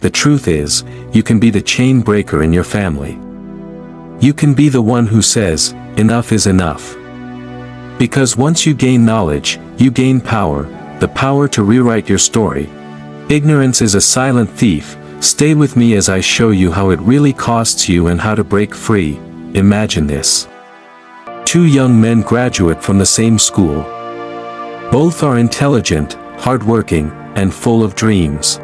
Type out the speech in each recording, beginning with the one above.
the truth is, you can be the chain breaker in your family. You can be the one who says, enough is enough. Because once you gain knowledge, you gain power, the power to rewrite your story. Ignorance is a silent thief. Stay with me as I show you how it really costs you and how to break free. Imagine this. Two young men graduate from the same school. Both are intelligent, hardworking, and full of dreams.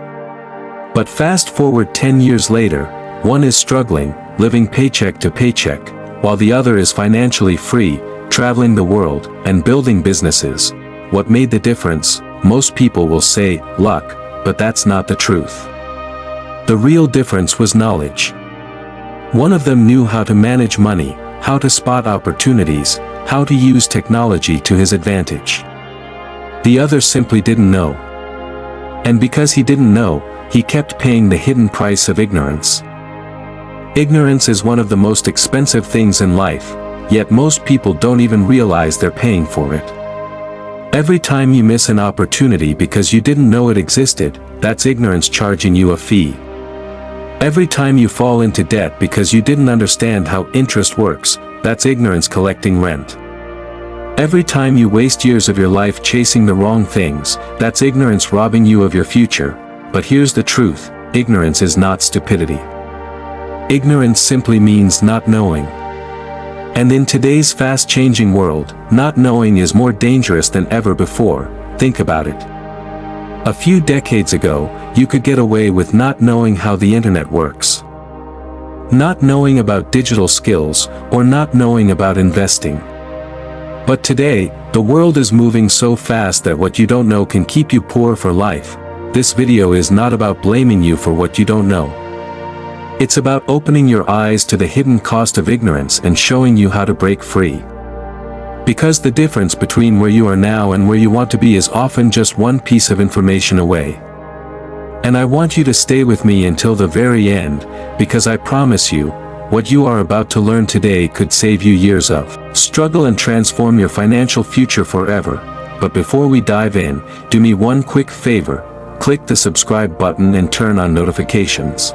But fast forward 10 years later, one is struggling, living paycheck to paycheck, while the other is financially free, traveling the world, and building businesses. What made the difference? Most people will say, luck, but that's not the truth. The real difference was knowledge. One of them knew how to manage money, how to spot opportunities, how to use technology to his advantage. The other simply didn't know. And because he didn't know, he kept paying the hidden price of ignorance. Ignorance is one of the most expensive things in life, yet most people don't even realize they're paying for it. Every time you miss an opportunity because you didn't know it existed, that's ignorance charging you a fee. Every time you fall into debt because you didn't understand how interest works, that's ignorance collecting rent. Every time you waste years of your life chasing the wrong things, that's ignorance robbing you of your future. But here's the truth, ignorance is not stupidity. Ignorance simply means not knowing. And in today's fast-changing world, not knowing is more dangerous than ever before. Think about it. A few decades ago, you could get away with not knowing how the internet works. Not knowing about digital skills, or not knowing about investing. But today, the world is moving so fast that what you don't know can keep you poor for life. This video is not about blaming you for what you don't know. It's about opening your eyes to the hidden cost of ignorance and showing you how to break free. Because the difference between where you are now and where you want to be is often just one piece of information away. And I want you to stay with me until the very end, because I promise you, what you are about to learn today could save you years of struggle and transform your financial future forever. But before we dive in, do me one quick favor, click the subscribe button and turn on notifications.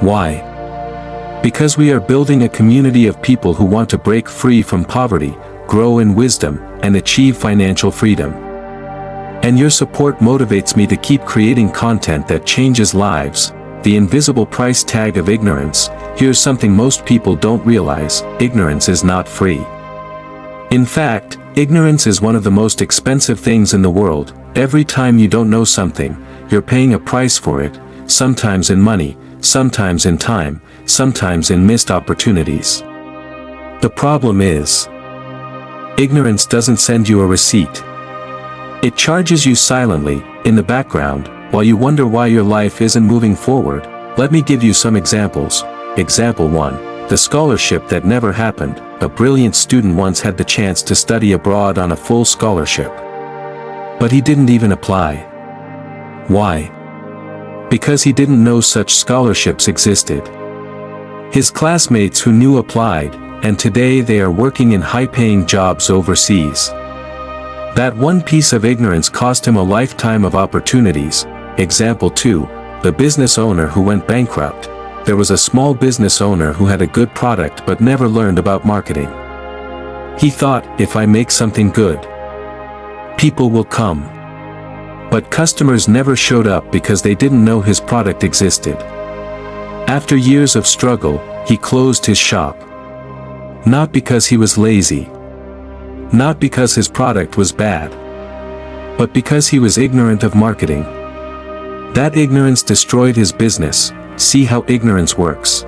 Why? Because we are building a community of people who want to break free from poverty, grow in wisdom, and achieve financial freedom. And your support motivates me to keep creating content that changes lives. The invisible price tag of ignorance. Here's something most people don't realize: ignorance is not free. In fact, ignorance is one of the most expensive things in the world. Every time you don't know something, you're paying a price for it, sometimes in money, sometimes in time, sometimes in missed opportunities. The problem is, ignorance doesn't send you a receipt. It charges you silently, in the background, while you wonder why your life isn't moving forward. Let me give you some examples. Example 1. The scholarship that never happened. A brilliant student once had the chance to study abroad on a full scholarship. But he didn't even apply. Why? Because he didn't know such scholarships existed. His classmates who knew applied, and today they are working in high-paying jobs overseas. That one piece of ignorance cost him a lifetime of opportunities. Example 2. The business owner who went bankrupt. There was a small business owner who had a good product but never learned about marketing. He thought, if I make something good, people will come. But customers never showed up because they didn't know his product existed. After years of struggle, he closed his shop. Not because he was lazy. Not because his product was bad. But because he was ignorant of marketing. That ignorance destroyed his business. See how ignorance works.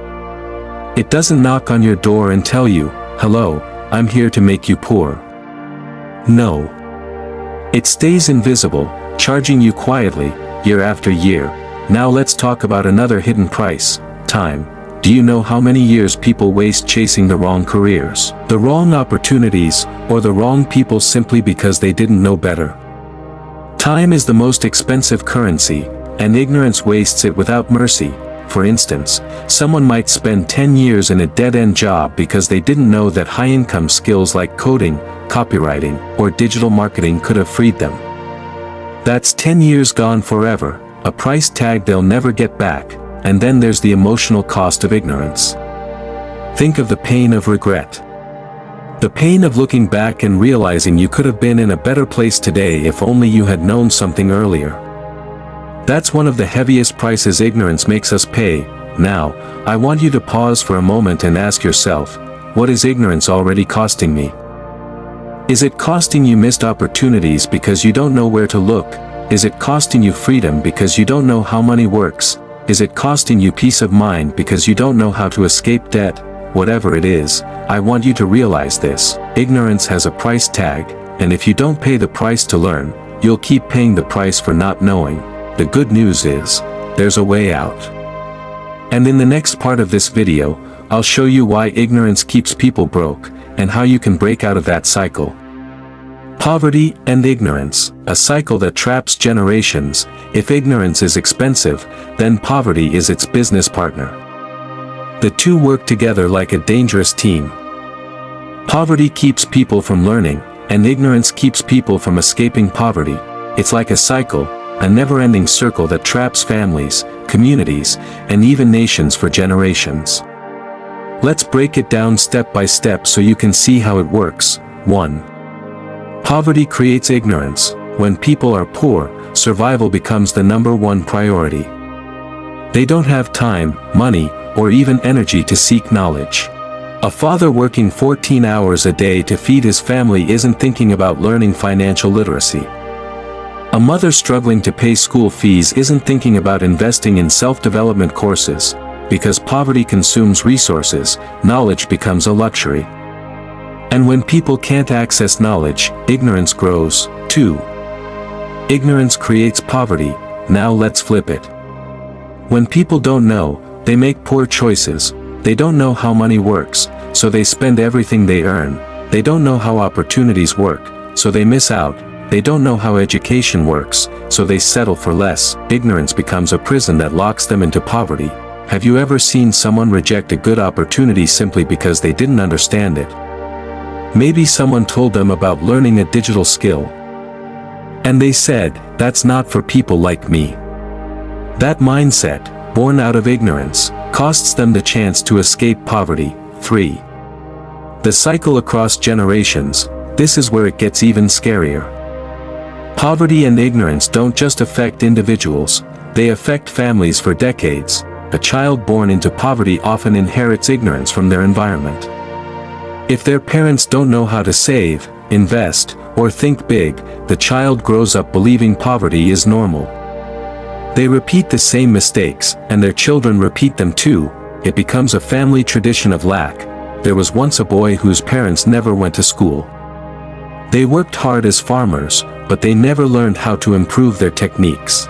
It doesn't knock on your door and tell you, hello, I'm here to make you poor. No. It stays invisible, charging you quietly, year after year. Now let's talk about another hidden price: time. Do you know how many years people waste chasing the wrong careers, the wrong opportunities, or the wrong people simply because they didn't know better? Time is the most expensive currency, and ignorance wastes it without mercy. For instance, someone might spend 10 years in a dead-end job because they didn't know that high-income skills like coding, copywriting, or digital marketing could have freed them. That's 10 years gone forever. a price tag they'll never get back, and then there's the emotional cost of ignorance. Think of the pain of regret. The pain of looking back and realizing you could have been in a better place today if only you had known something earlier. That's one of the heaviest prices ignorance makes us pay. Now, I want you to pause for a moment and ask yourself, what is ignorance already costing me? Is it costing you missed opportunities because you don't know where to look? Is it costing you freedom because you don't know how money works? Is it costing you peace of mind because you don't know how to escape debt? Whatever it is, I want you to realize this: ignorance has a price tag, and if you don't pay the price to learn, you'll keep paying the price for not knowing. The good news is, there's a way out. And in the next part of this video, I'll show you why ignorance keeps people broke, and how you can break out of that cycle. Poverty and ignorance, a cycle that traps generations. If ignorance is expensive, then poverty is its business partner. The two work together like a dangerous team. Poverty keeps people from learning, and ignorance keeps people from escaping poverty. It's like a cycle, a never-ending circle that traps families, communities, and even nations for generations. Let's break it down step by step so you can see how it works. 1. Poverty creates ignorance. When people are poor, survival becomes the #1 priority. They don't have time, money, or even energy to seek knowledge. A father working 14 hours a day to feed his family isn't thinking about learning financial literacy. A mother struggling to pay school fees isn't thinking about investing in self-development courses. Because poverty consumes resources, knowledge becomes a luxury. And when people can't access knowledge, ignorance grows. 2. Ignorance creates poverty. Now let's flip it. When people don't know, they make poor choices. They don't know how money works, so they spend everything they earn. They don't know how opportunities work, so they miss out. They don't know how education works, so they settle for less. Ignorance becomes a prison that locks them into poverty. Have you ever seen someone reject a good opportunity simply because they didn't understand it? Maybe someone told them about learning a digital skill, and they said, "That's not for people like me." That mindset, born out of ignorance, costs them the chance to escape poverty. 3. The cycle across generations. This is where it gets even scarier. Poverty and ignorance don't just affect individuals, they affect families for decades. A child born into poverty often inherits ignorance from their environment. If their parents don't know how to save, invest, or think big, the child grows up believing poverty is normal. They repeat the same mistakes, and their children repeat them too. It becomes a family tradition of lack. There was once a boy whose parents never went to school. They worked hard as farmers, but they never learned how to improve their techniques.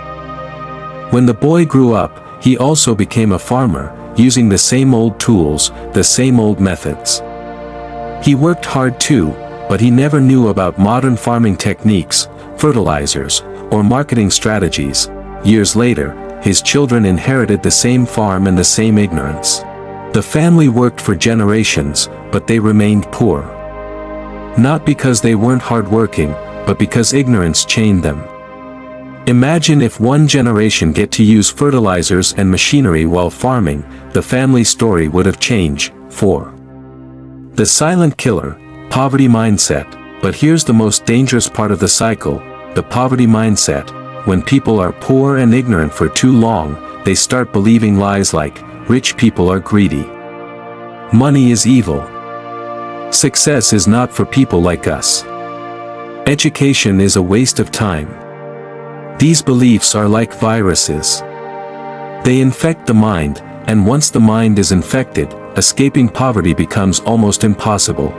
When the boy grew up, he also became a farmer, using the same old tools, the same old methods. He worked hard too, but he never knew about modern farming techniques, fertilizers, or marketing strategies. Years later, his children inherited the same farm and the same ignorance. The family worked for generations, but they remained poor. Not because they weren't hardworking, but because ignorance chained them. Imagine if one generation get to use fertilizers and machinery while farming, the family story would have changed. 4. The silent killer, poverty mindset. But here's the most dangerous part of the cycle, the poverty mindset. When people are poor and ignorant for too long, they start believing lies like, rich people are greedy. Money is evil. Success is not for people like us. Education is a waste of time. These beliefs are like viruses. They infect the mind, and once the mind is infected, escaping poverty becomes almost impossible.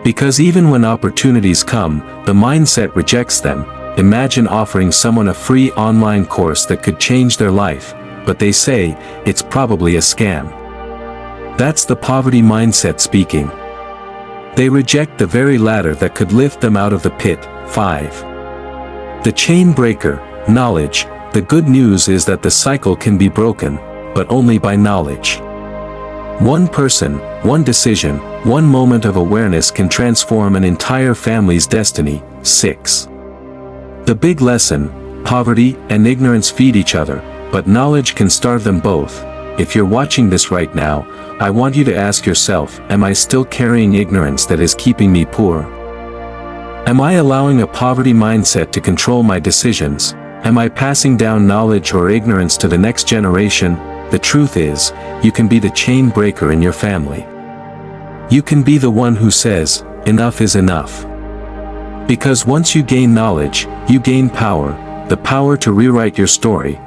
Because even when opportunities come, the mindset rejects them. Imagine offering someone a free online course that could change their life, but they say, it's probably a scam. That's the poverty mindset speaking. They reject the very ladder that could lift them out of the pit. 5. The chain breaker, knowledge. The good news is that the cycle can be broken, but only by knowledge. One person, one decision, one moment of awareness can transform an entire family's destiny. 6. The big lesson, Poverty and ignorance feed each other, but knowledge can starve them both. If you're watching this right now, I want you to ask yourself, am I still carrying ignorance that is keeping me poor? Am I allowing a poverty mindset to control my decisions? Am I passing down knowledge or ignorance to the next generation? The truth is, you can be the chain breaker in your family. You can be the one who says, enough is enough. Because once you gain knowledge, you gain power, the power to rewrite your story.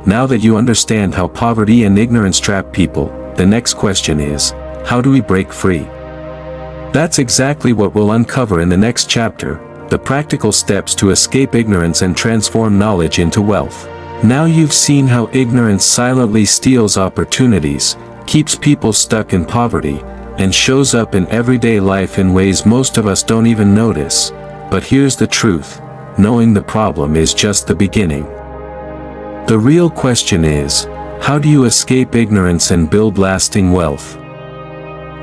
Now that you understand how poverty and ignorance trap people, the next question is, how do we break free? That's exactly what we'll uncover in the next chapter, the practical steps to escape ignorance and transform knowledge into wealth. Now you've seen how ignorance silently steals opportunities, keeps people stuck in poverty, and shows up in everyday life in ways most of us don't even notice. But here's the truth, knowing the problem is just the beginning. The real question is, how do you escape ignorance and build lasting wealth?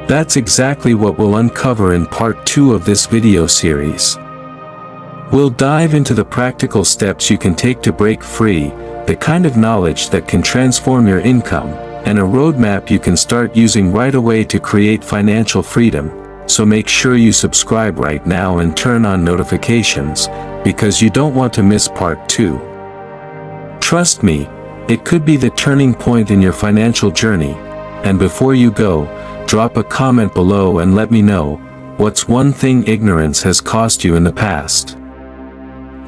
That's exactly what we'll uncover in part 2 of this video series. We'll dive into the practical steps you can take to break free, the kind of knowledge that can transform your income, and a roadmap you can start using right away to create financial freedom. So make sure you subscribe right now and turn on notifications, because you don't want to miss part 2. Trust me, it could be the turning point in your financial journey. And before you go, drop a comment below and let me know, what's one thing ignorance has cost you in the past?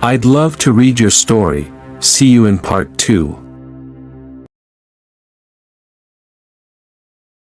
I'd love to read your story. See you in part 2.